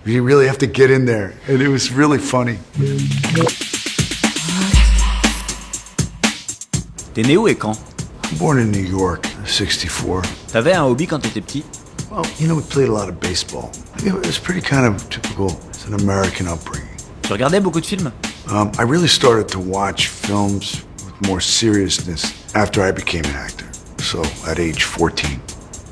You really have to get in there. And it was really funny. T'es né où et quand? Born in New York, 64. T'avais un hobby quand t'étais petit? Well, we played a lot of baseball. It was pretty kind of typical. It's an American upbringing. Tu regardais beaucoup de films? I really started to watch films with more seriousness after I became an actor. So, at age 14.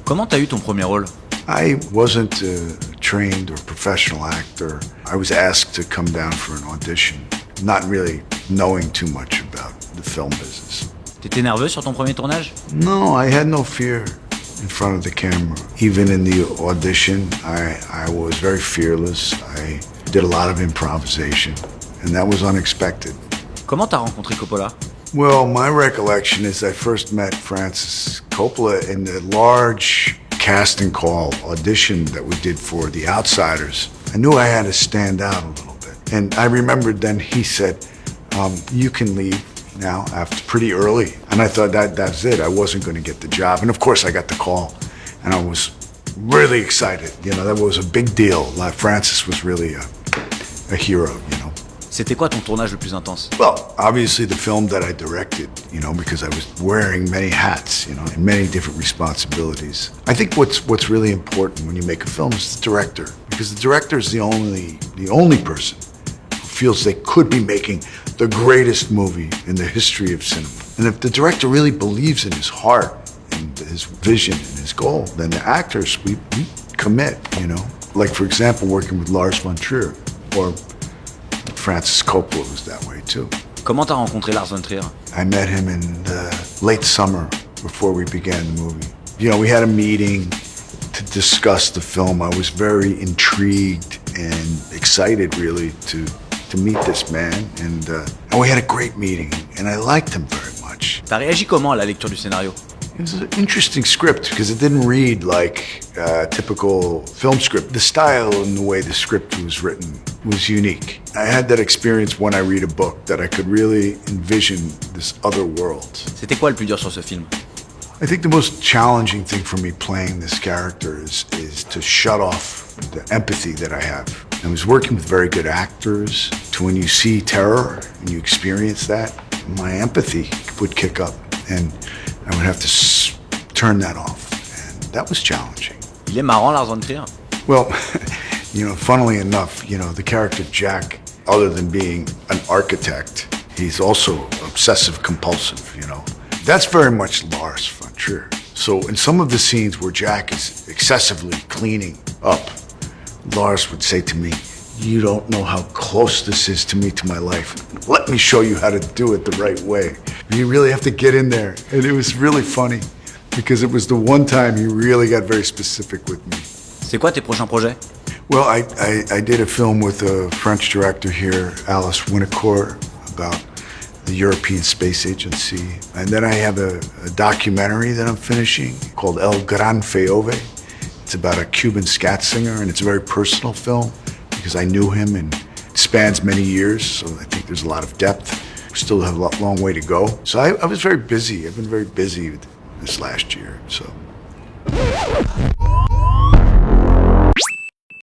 Comment t'as eu ton premier rôle? I wasn't a trained or professional actor. I was asked to come down for an audition, not really knowing too much about the film business. T'étais nerveux sur ton premier tournage? No, I had no fear in front of the camera. Even in the audition, I was very fearless. I did a lot of improvisation, and that was unexpected. Comment t'as rencontré Coppola? Well, my recollection is I first met Francis Coppola in the large casting call audition that we did for The Outsiders. I knew I had to stand out a little bit. And I remembered then he said, you can leave now after pretty early. And I thought that's it. I wasn't going to get the job. And of course I got the call and I was really excited. That was a big deal. Francis was really a hero, C'était quoi ton tournage le plus intense? Well, obviously the film that I directed, because I was wearing many hats, and many different responsibilities. I think what's really important when you make a film is the director, because the director is the only person who feels they could be making the greatest movie in the history of cinema. And if the director really believes in his heart and his vision and his goal, then the actors, we commit, Like, for example, working with Lars von Trier, or Francis Coppola was that way too. Comment t'as rencontré Lars von Trier? I met him in the late summer before we began the movie. We had a meeting to discuss the film. I was very intrigued and excited really to meet this man. And we had a great meeting and I liked him very much. T'as réagi comment à la lecture du scénario? It was an interesting script because it didn't read like a typical film script. The style and the way the script was written was unique. I had that experience when I read a book that I could really envision this other world. C'était quoi le plus dur sur ce film? I think the most challenging thing for me playing this character is to shut off the empathy that I have. I was working with very good actors. To when you see terror and you experience that, my empathy would kick up and I would have to turn that off. And that was challenging. Il est marrant, Lars von Trier? Well, funnily enough, the character Jack, other than being an architect, he's also obsessive compulsive, That's very much Lars von Trier. So in some of the scenes where Jack is excessively cleaning up, Lars would say to me, you don't know how close this is to me, to my life. Let me show you how to do it the right way. You really have to get in there. And it was really funny because it was the one time he really got very specific with me. C'est quoi tes prochains projets? Well, I did a film with a French director here, Alice Winnicourt, about the European Space Agency. And then I have a documentary that I'm finishing called El Gran Feove. It's about a Cuban scat singer, and it's a very personal film because I knew him and it spans many years, so I think there's a lot of depth. We still have a long way to go. So I was very busy. I've been very busy this last year, so.